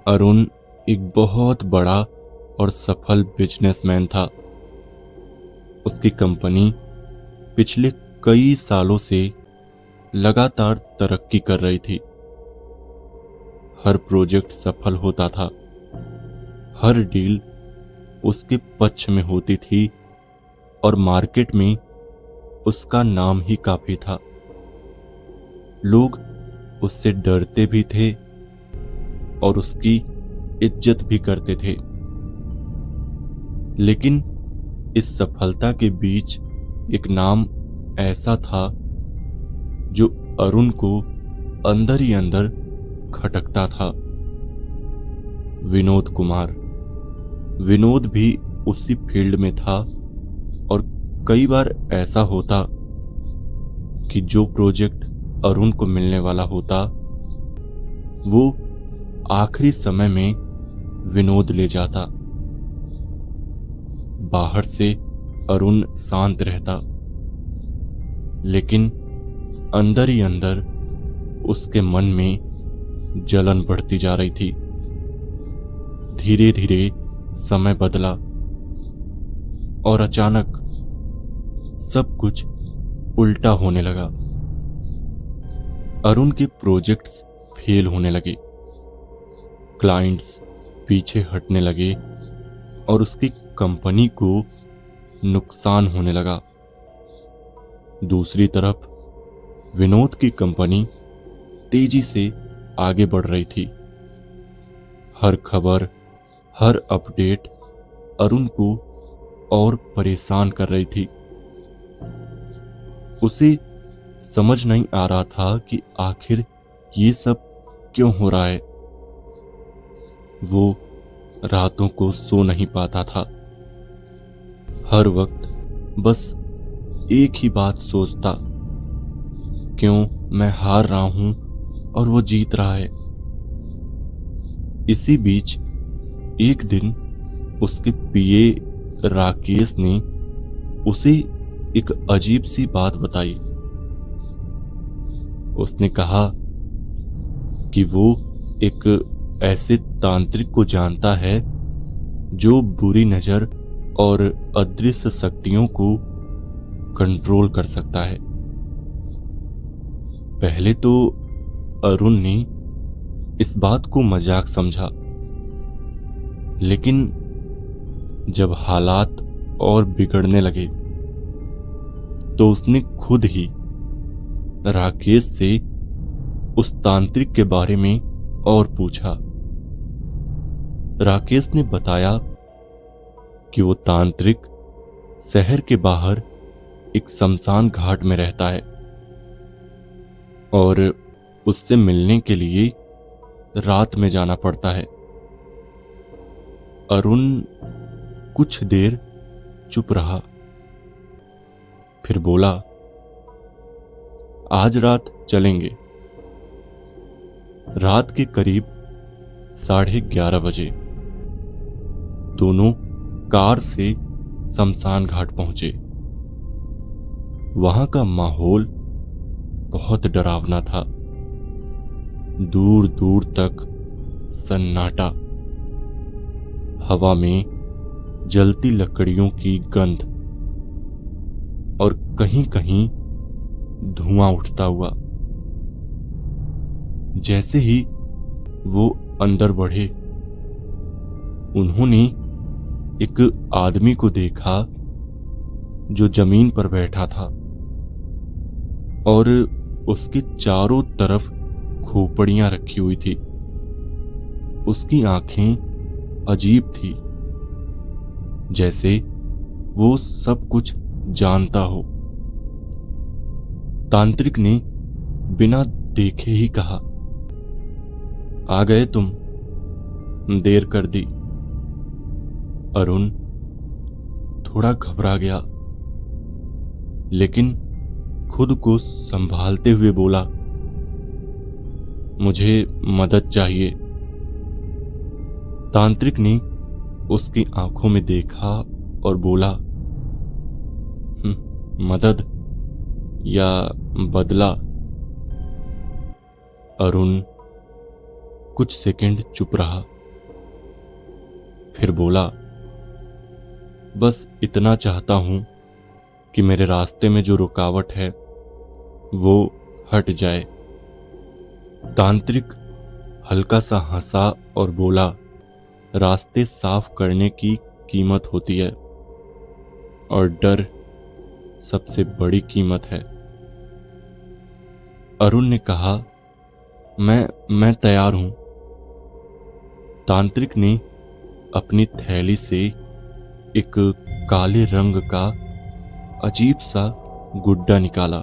अरुण एक बहुत बड़ा और सफल बिजनेसमैन था। उसकी कंपनी पिछले कई सालों से लगातार तरक्की कर रही थी। हर प्रोजेक्ट सफल होता था, हर डील उसके पक्ष में होती थी और मार्केट में उसका नाम ही काफी था। लोग उससे डरते भी थे और उसकी इज्जत भी करते थे। लेकिन इस सफलता के बीच एक नाम ऐसा था जो अरुण को अंदर ही अंदर खटकता था। विनोद कुमार। विनोद भी उसी फील्ड में था और कई बार ऐसा होता कि जो प्रोजेक्ट अरुण को मिलने वाला होता वो आखिरी समय में विनोद ले जाता। बाहर से अरुण शांत रहता, लेकिन अंदर ही अंदर उसके मन में जलन बढ़ती जा रही थी। धीरे धीरे समय बदला और अचानक सब कुछ उल्टा होने लगा। अरुण के प्रोजेक्ट्स फेल होने लगे, क्लाइंट्स पीछे हटने लगे और उसकी कंपनी को नुकसान होने लगा। दूसरी तरफ विनोद की कंपनी तेजी से आगे बढ़ रही थी। हर खबर, हर अपडेट अरुण को और परेशान कर रही थी। उसे समझ नहीं आ रहा था कि आखिर ये सब क्यों हो रहा है। वो रातों को सो नहीं पाता था। हर वक्त बस एक ही बात सोचता, क्यों मैं हार रहा हूं और वो जीत रहा है। इसी बीच एक दिन उसके पीए राकेश ने उसे एक अजीब सी बात बताई। उसने कहा कि वो एक ऐसे तांत्रिक को जानता है जो बुरी नजर और अदृश्य शक्तियों को कंट्रोल कर सकता है। पहले तो अरुण ने इस बात को मजाक समझा, लेकिन जब हालात और बिगड़ने लगे तो उसने खुद ही राकेश से उस तांत्रिक के बारे में और पूछा। राकेश ने बताया कि वो तांत्रिक शहर के बाहर एक शमशान घाट में रहता है और उससे मिलने के लिए रात में जाना पड़ता है। अरुण कुछ देर चुप रहा, फिर बोला, आज रात चलेंगे। रात के करीब 11:30 बजे दोनों कार से शमशान घाट पहुंचे। वहां का माहौल बहुत डरावना था। दूर दूर तक सन्नाटा, हवा में जलती लकड़ियों की गंध और कहीं कहीं धुआं उठता हुआ। जैसे ही वो अंदर बढ़े, उन्होंने एक आदमी को देखा जो जमीन पर बैठा था और उसके चारों तरफ खोपड़ियां रखी हुई थी। उसकी आंखें अजीब थी, जैसे वो सब कुछ जानता हो। तांत्रिक ने बिना देखे ही कहा, आ गए तुम, देर कर दी। अरुण थोड़ा घबरा गया, लेकिन खुद को संभालते हुए बोला, मुझे मदद चाहिए। तांत्रिक ने उसकी आंखों में देखा और बोला, मदद या बदला? अरुण कुछ सेकंड चुप रहा, फिर बोला, बस इतना चाहता हूं कि मेरे रास्ते में जो रुकावट है वो हट जाए। तांत्रिक हल्का सा हंसा और बोला, रास्ते साफ करने की कीमत होती है और डर सबसे बड़ी कीमत है। अरुण ने कहा, मैं तैयार हूं। तांत्रिक ने अपनी थैली से एक काले रंग का अजीब सा गुड्डा निकाला।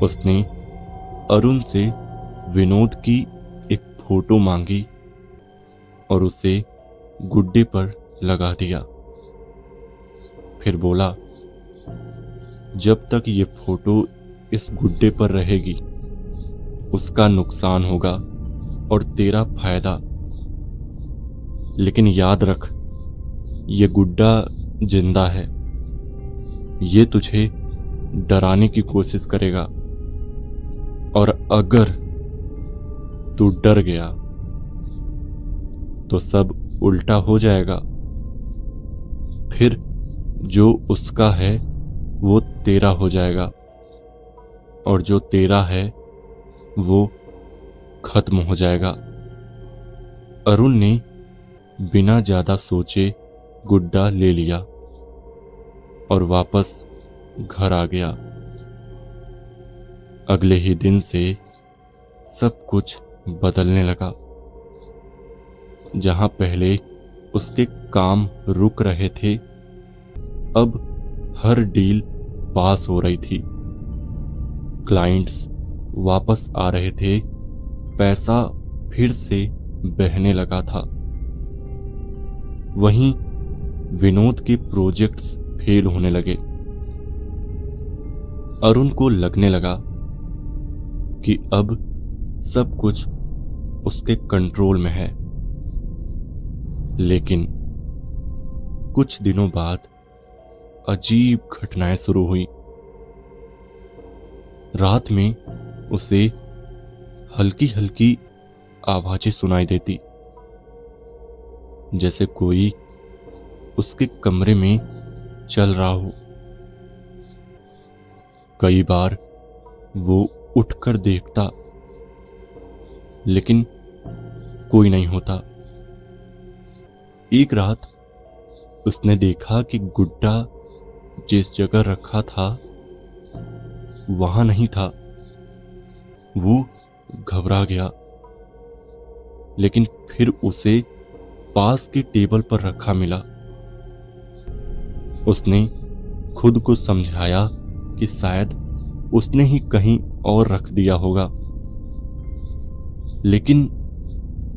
उसने अरुण से विनोद की एक फोटो मांगी और उसे गुड्डे पर लगा दिया। फिर बोला, जब तक ये फोटो इस गुड्डे पर रहेगी उसका नुकसान होगा और तेरा फायदा। लेकिन याद रख, ये गुड्डा जिंदा है, ये तुझे डराने की कोशिश करेगा और अगर तू डर गया तो सब उल्टा हो जाएगा। फिर जो उसका है वो तेरा हो जाएगा और जो तेरा है वो खत्म हो जाएगा। अरुण ने बिना ज्यादा सोचे गुड्डा ले लिया और वापस घर आ गया। अगले ही दिन से सब कुछ बदलने लगा। जहां पहले उसके काम रुक रहे थे, अब हर डील पास हो रही थी। क्लाइंट्स वापस आ रहे थे, पैसा फिर से बहने लगा था। वहीं विनोद के प्रोजेक्ट्स फेल होने लगे। अरुण को लगने लगा कि अब सब कुछ उसके कंट्रोल में है। लेकिन कुछ दिनों बाद अजीब घटनाएं शुरू हुई। रात में उसे हल्की हल्की आवाजें सुनाई देती, जैसे कोई उसके कमरे में चल रहा हो। कई बार वो उठकर देखता, लेकिन कोई नहीं होता। एक रात उसने देखा कि गुड्डा जिस जगह रखा था वहां नहीं था। वो घबरा गया, लेकिन फिर उसे पास की टेबल पर रखा मिला। उसने खुद को समझाया कि शायद उसने ही कहीं और रख दिया होगा। लेकिन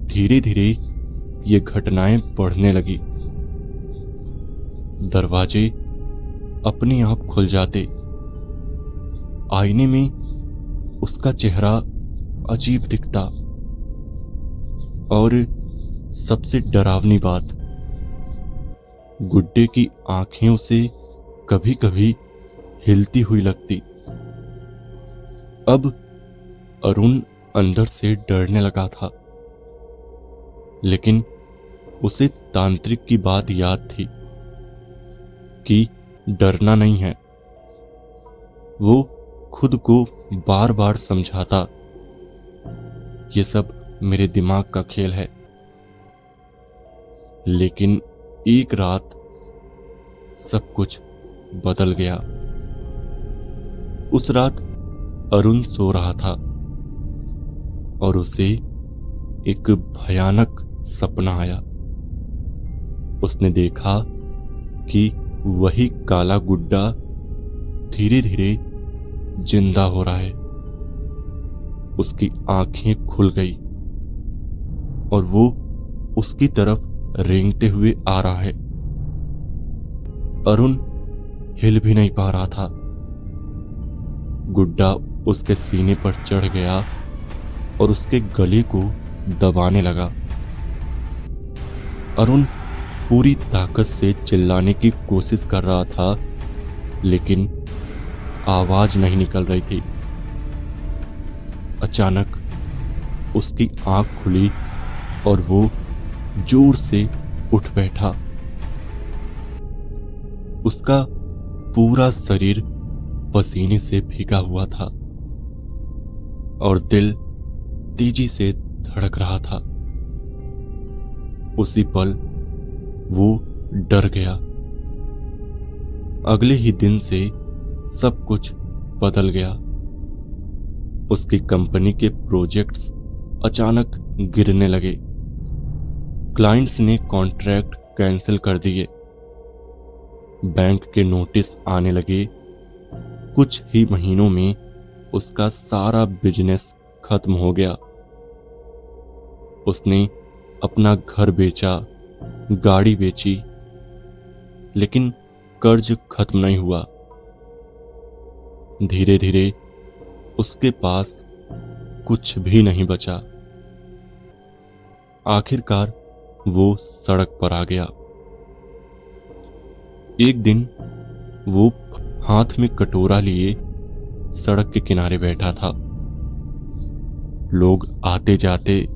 धीरे धीरे ये घटनाएं बढ़ने लगी। दरवाजे अपने आप खुल जाते, आईने में उसका चेहरा अजीब दिखता और सबसे डरावनी बात, गुड्डे की आंखें उसे कभी कभी हिलती हुई लगती। अब अरुण अंदर से डरने लगा था, लेकिन उसे तांत्रिक की बात याद थी कि डरना नहीं है। वो खुद को बार बार समझाता, ये सब मेरे दिमाग का खेल है। लेकिन एक रात सब कुछ बदल गया। उस रात अरुण सो रहा था और उसे एक भयानक सपना आया। उसने देखा कि वही काला गुड्डा धीरे धीरे जिंदा हो रहा है। उसकी आंखें खुल गई और वो उसकी तरफ रेंगते हुए आ रहा है। अरुण हिल भी नहीं पा रहा था। गुड्डा उसके सीने पर चढ़ गया और उसके गले को दबाने लगा। अरुण पूरी ताकत से चिल्लाने की कोशिश कर रहा था, लेकिन आवाज नहीं निकल रही थी। अचानक उसकी आंख खुली और वो जोर से उठ बैठा। उसका पूरा शरीर पसीने से भीगा हुआ था और दिल तेजी से धड़क रहा था। उसी पल वो डर गया। अगले ही दिन से सब कुछ बदल गया। उसकी कंपनी के प्रोजेक्ट्स अचानक गिरने लगे। क्लाइंट्स ने कॉन्ट्रैक्ट कैंसिल कर दिए। बैंक के नोटिस आने लगे। कुछ ही महीनों में उसका सारा बिजनेस खत्म हो गया। उसने अपना घर बेचा, गाड़ी बेची, लेकिन कर्ज खत्म नहीं हुआ। धीरे धीरे उसके पास कुछ भी नहीं बचा। आखिरकार वो सड़क पर आ गया। एक दिन वो हाथ में कटोरा लिए सड़क के किनारे बैठा था। लोग आते जाते,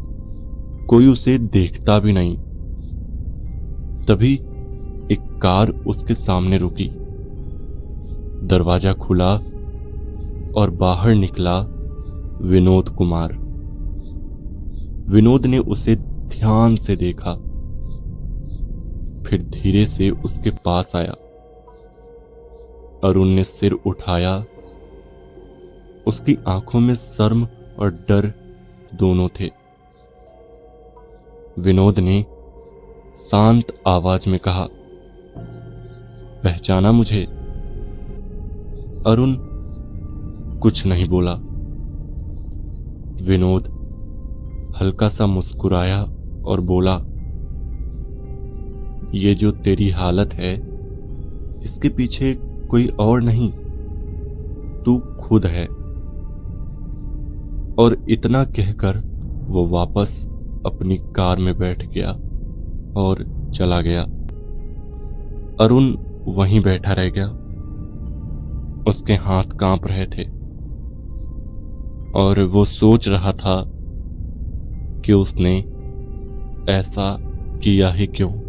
कोई उसे देखता भी नहीं। तभी एक कार उसके सामने रुकी। दरवाजा खुला और बाहर निकला विनोद कुमार। विनोद ने उसे ध्यान से देखा, फिर धीरे से उसके पास आया। अरुण ने सिर उठाया। उसकी आंखों में शर्म और डर दोनों थे। विनोद ने शांत आवाज में कहा, पहचाना मुझे? अरुण कुछ नहीं बोला। विनोद हल्का सा मुस्कुराया और बोला, ये जो तेरी हालत है, इसके पीछे कोई और नहीं, तू खुद है। और इतना कहकर वो वापस अपनी कार में बैठ गया और चला गया। अरुण वहीं बैठा रह गया। उसके हाथ कांप रहे थे और वो सोच रहा था कि उसने ऐसा किया ही क्यों।